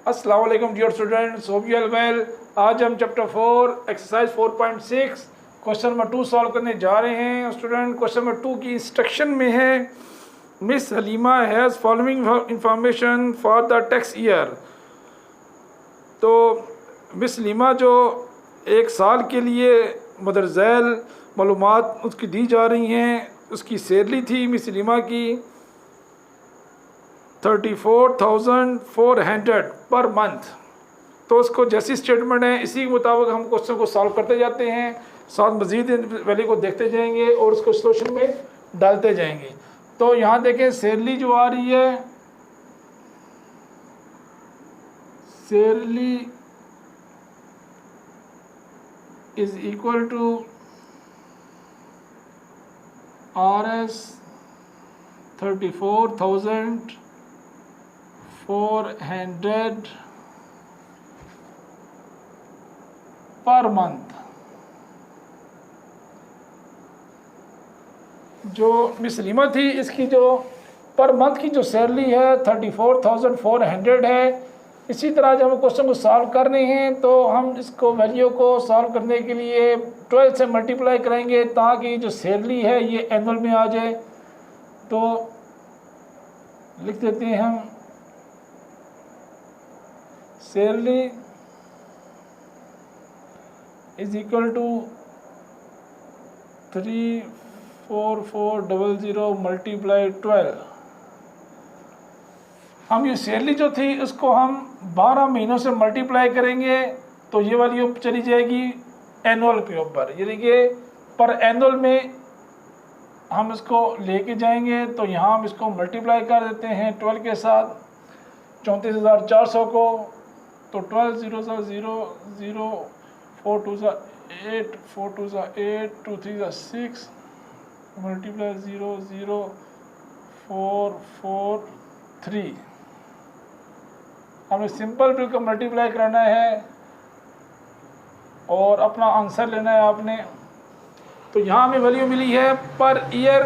अस्सलाम वालेकुम dear students, hope you are well. आज हम chapter 4 exercise 4.6 question number 2 solve करने जा रहे हैं। स्टूडेंट, क्वेश्चन नंबर 2 की इंस्ट्रक्शन में है, miss Halima has following information for the tax year. तो मिस हलीमा जो एक साल के लिए मदरज़ैल मालूमात उसकी दी जा रही हैं, उसकी सैलरी थी मिस हलीमा की 34,400 पर मंथ। तो उसको जैसी स्टेटमेंट है इसी के मुताबिक हम क्वेश्चन को सॉल्व करते जाते हैं, साथ मज़ीद वैल्यू को देखते जाएंगे और उसको सोल्यूशन में डालते जाएंगे। तो यहाँ देखें, सैलरी जो आ रही है, salary is equal to RS 34,400 per month. जो मिस हलीमा थी, इसकी जो पर मंथ की जो सैलरी है 34,400 है। इसी तरह जब हम क्वेश्चन को सॉल्व कर रहे हैं तो हम इसको वैल्यू को सॉल्व करने के लिए 12 से मल्टीप्लाई करेंगे ताकि जो सैलरी है ये एनुअल में आ जाए। तो लिख देते हैं हम, salary is equal to 34400 multiply 12। हम ये सैलरी जो थी उसको हम 12 महीनों से मल्टीप्लाई करेंगे तो ये वाली चली जाएगी एनुअल के ऊपर, यानी कि पर एनुअल में हम इसको लेके जाएंगे। तो यहाँ हम इसको मल्टीप्लाई कर देते हैं 12 के साथ 34,400 को। तो 12 0 0 0 4 2 8 4 2 8 2 3 6 मल्टीप्लाई 0 0 4 4 3। हमें सिंपल बिल को मल्टीप्लाई करना है और अपना आंसर लेना है आपने। तो यहाँ हमें वैल्यू मिली है पर ईयर।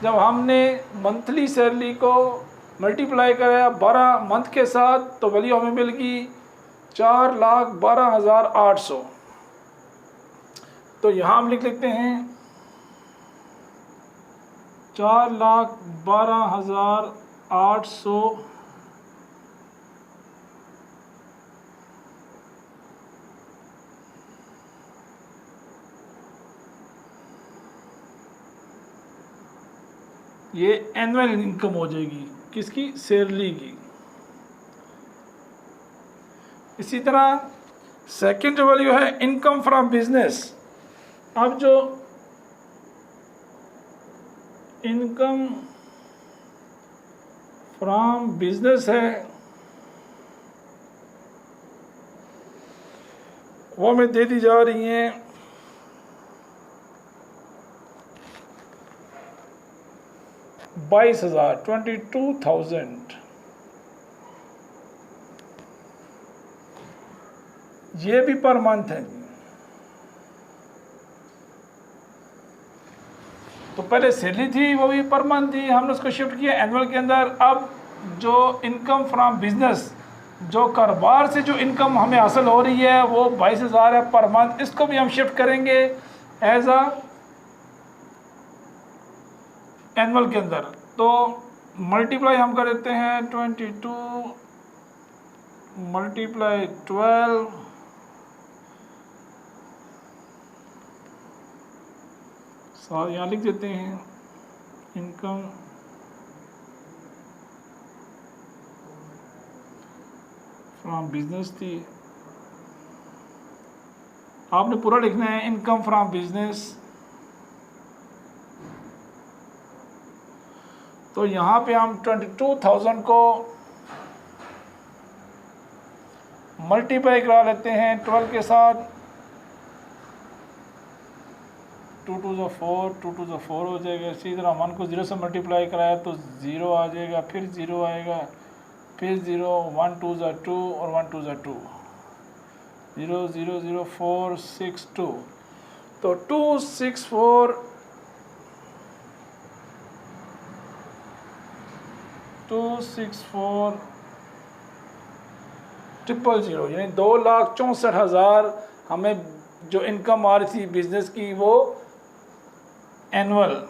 जब हमने मंथली सैलरी को मल्टीप्लाई कराया 12 मंथ के साथ तो वैल्यू हमें मिल गई 4,12,800। तो यहाँ हम लिख लेते हैं 4,12,800 ये एनुअल इनकम हो जाएगी, किसकी? सैलरी की। इसी तरह सेकंड जो वैल्यू है इनकम फ्रॉम बिजनेस। अब जो इनकम फ्रॉम बिजनेस है वो हमें दे दी जा रही है 22,000 22,000। ये भी पर मंथ है। तो पहले सैलरी थी वो भी पर मंथ थी, हमने उसको शिफ्ट किया एनुअल के अंदर। अब जो इनकम फ्रॉम बिजनेस, जो कारोबार से जो इनकम हमें हासिल हो रही है वो 22,000 है पर मंथ। इसको भी हम शिफ्ट करेंगे एज अ एनुअल के अंदर। तो मल्टीप्लाई हम कर देते हैं 22 मल्टीप्लाई 12 यहाँ लिख देते हैं इनकम फ्रॉम बिजनेस थी, आपने पूरा लिखना है इनकम फ्रॉम बिजनेस। तो यहाँ पे हम 22,000 को मल्टीप्लाई करा लेते हैं 12 के साथ। 2 2 4 2 2 4 हो जाएगा। इसी तरह 1 को 0 से मल्टीप्लाई कराया तो 0 आ जाएगा, फिर 0 आएगा, फिर 0 1 2 2 और 1 2 2 0 0 0 4 6 2। तो 2 6 4 2 6 4 000 यानी 2,64,000 हमें जो इनकम आ रही थी बिजनेस की वो एनुअल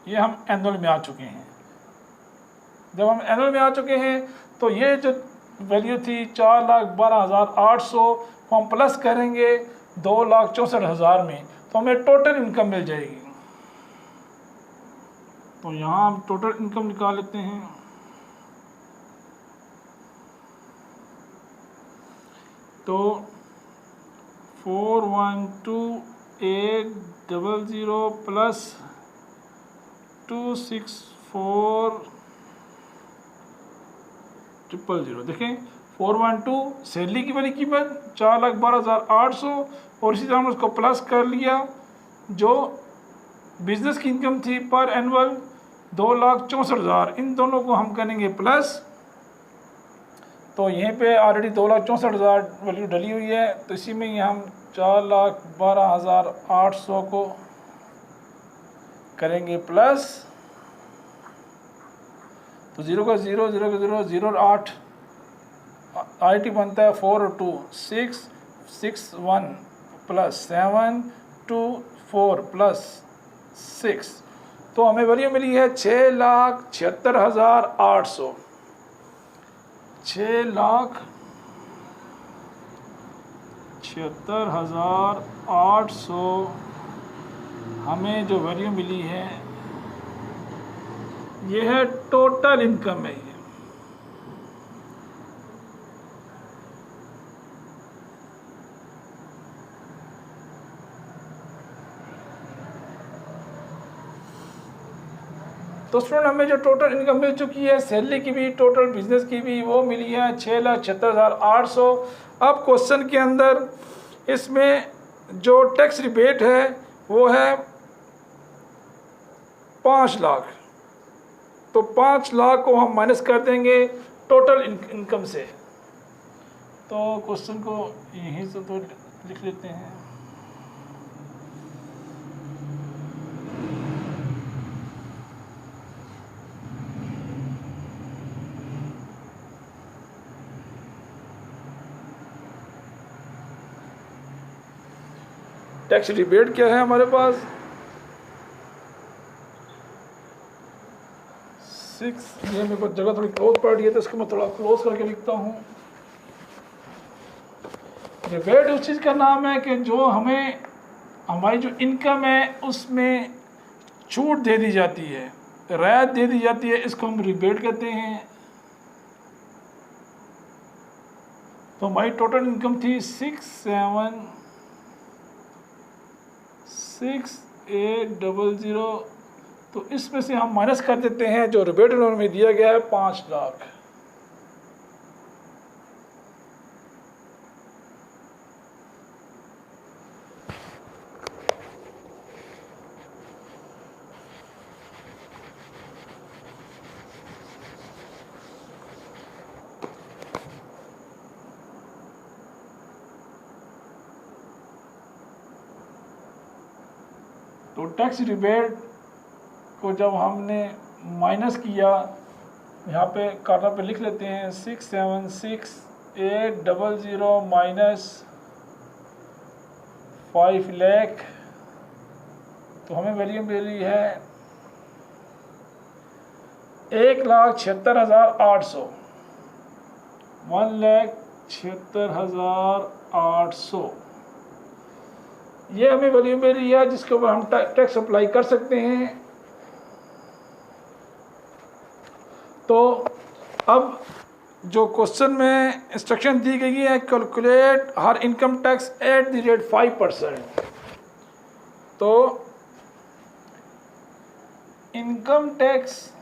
ये हम एनुअल में आ चुके हैं। जब हम एनुअल में आ चुके हैं तो ये जो वैल्यू थी 4,12,800 को हम प्लस करेंगे 2,64,000 में तो हमें टोटल इनकम मिल जाएगी। तो यहाँ हम टोटल इनकम निकाल लेते हैं। तो 412,800 प्लस 264,000 देखें 412 सैलरी की वाली कीमत 4,12,800 और इसी तरह हमने उसको प्लस कर लिया जो बिजनेस की इनकम थी पर एनुअल 2,64,000 इन दोनों को हम करेंगे प्लस। तो यहीं पे ऑलरेडी 2,64,000 वैल्यू डली हुई है तो इसी में ही हम 4,12,800 को करेंगे प्लस। तो 0 का 0 0 का 0 0 और 8 IT बनता है 4 और 2 6 6 1 प्लस 7 2 4 प्लस 6 तो हमें वैल्यू मिली है 6,76,800 6,76,800 हमें जो वैल्यू मिली है ये है टोटल इनकम है। तो स्टूडेंट हमें जो टोटल इनकम मिल चुकी है सैलरी की भी टोटल बिजनेस की भी वो मिली है 6,76,800। अब क्वेश्चन के अंदर इसमें जो टैक्स रिबेट है वो है 5 लाख। तो 5 लाख को हम माइनस कर देंगे टोटल इनकम से। तो क्वेश्चन को यहीं से तो लिख लेते हैं। टैक्स रिबेट क्या है हमारे पास 6 ये मेरे को जगह थोड़ी क्लोज पड़ रही है तो इसको मैं थोड़ा क्लोज करके लिखता हूँ। रिबेट उस चीज़ का नाम है कि जो हमें हमारी जो इनकम है उसमें छूट दे दी जाती है, रियायत दे दी जाती है, इसको हम रिबेट कहते हैं। तो हमारी टोटल इनकम थी 6,7,6,800 तो इसमें से हम माइनस कर देते हैं जो रिबेट लोन में दिया गया है 5 लाख। तो टैक्स रिबेट को जब हमने माइनस किया यहाँ पे कॉर्नर पे लिख लेते हैं 6,76,800 माइनस 5 लाख तो हमें वैल्यू मिली है 1,76,800 1,76,800 ये हमें वैल्यू मिली है जिसके ऊपर हम टैक्स अप्लाई कर सकते हैं। तो अब जो क्वेश्चन में इंस्ट्रक्शन दी गई है calculate her income tax at the rate 5%। तो income tax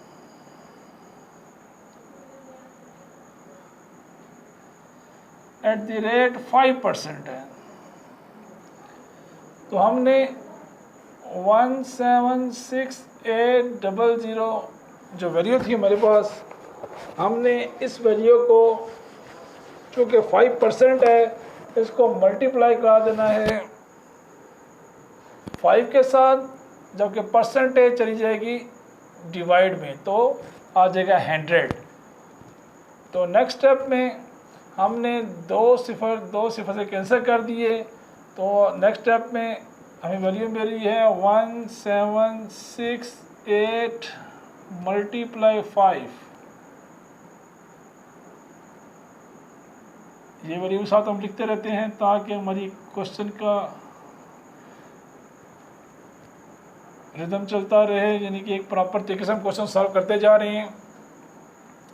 at the rate 5% है। तो हमने 1,76,800 जो वैल्यू थी हमारे पास हमने इस वैल्यू को चूँकि 5% है इसको मल्टीप्लाई करा देना है 5 के साथ, जबकि परसेंटेज चली जाएगी डिवाइड में, तो आ जाएगा 100। तो नेक्स्ट स्टेप में हमने दो सिफर से कैंसिल कर दिए। तो नेक्स्ट स्टेप में हमें वैल्यू मिली है 1768 मल्टीप्लाई 5। ये वैल्यू साथ हम लिखते रहते हैं ताकि हमारी क्वेश्चन का रिदम चलता रहे, यानी कि एक प्रॉपर तरीके से हम क्वेश्चन सॉल्व करते जा रहे हैं।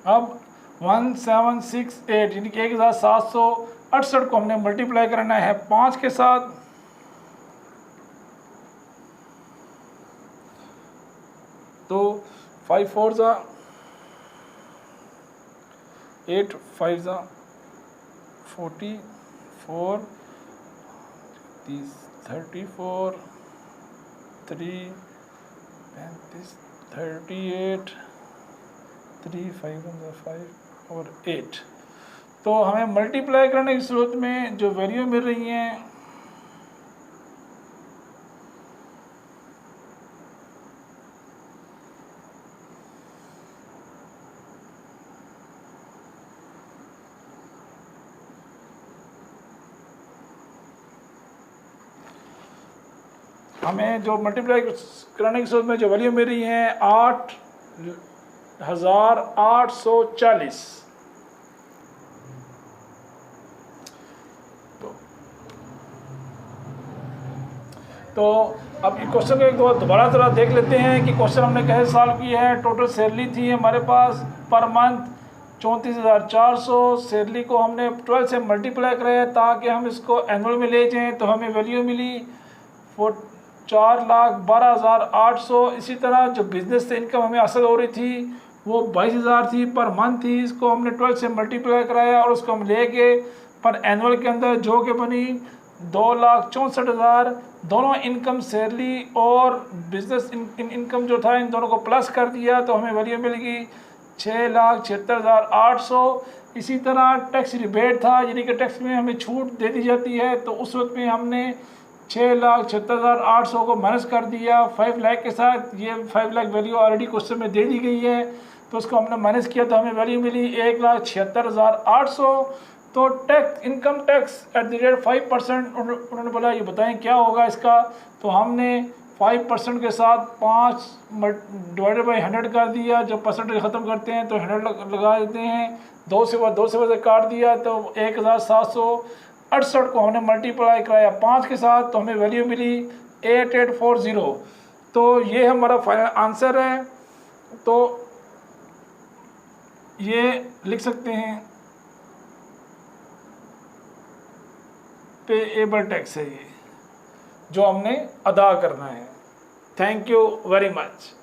अब 1768 यानी कि 1768 को हमने मल्टीप्लाई करना है 5 के साथ। तो 5 4 जा 8 5 जा 44 34 3 35 38 3 5 5 और 8। तो हमें मल्टीप्लाई करने की सूरत में जो वैल्यू मिल रही हैं हमें जो मल्टीप्लाई करने की सूरत में जो वैल्यू मिल रही है 8840। तो अब क्वेश्चन को एक दोबारा थोड़ा देख लेते हैं कि क्वेश्चन हमने कैसे सॉल्व किया है। टोटल सैलरी थी हमारे पास पर मंथ 34,400। सैलरी को हमने 12 से मल्टीप्लाई कराया ताकि हम इसको एनुअल में ले जाएं, तो हमें वैल्यू मिली 4,12,800। इसी तरह जो बिजनेस से इनकम हमें हासिल हो रही थी वो 22,000 थी पर मंथ थी। इसको हमने 12 से मल्टीप्लाई कराया और उसको हम ले गए पर एनुअल के अंदर, जो कि बनी 2,64,000। दोनों इनकम सैलरी और बिजनेस इनकम जो था इन दोनों को प्लस कर दिया तो हमें वैल्यू मिल गई 6,76,800। इसी तरह टैक्स रिबेट था, यानी कि टैक्स में हमें छूट दे दी जाती है, तो उस वक्त में हमने 6,76,800 को माइनस कर दिया 5 लाख के साथ। ये 5 लाख वैल्यू ऑलरेडी क्वेश्चन में दे दी गई है, तो उसको हमने माइनस किया तो हमें वैल्यू मिली 1,76,800। तो tax income tax at the rate 5%। उन्होंने बोला ये बताएं क्या होगा इसका, तो हमने 5% के साथ 5 डिवाइडेड बाई 100 कर दिया। जब परसेंटेज ख़त्म करते हैं तो 100 लगा देते हैं, 2 से काट दिया तो 1,768 को हमने मल्टीप्लाई कराया 5 के साथ, तो हमें वैल्यू मिली 8840। तो ये हमारा फाइनल आंसर है। तो ये लिख सकते हैं पेएबल टैक्स है ये जो हमने अदा करना है। Thank you very much.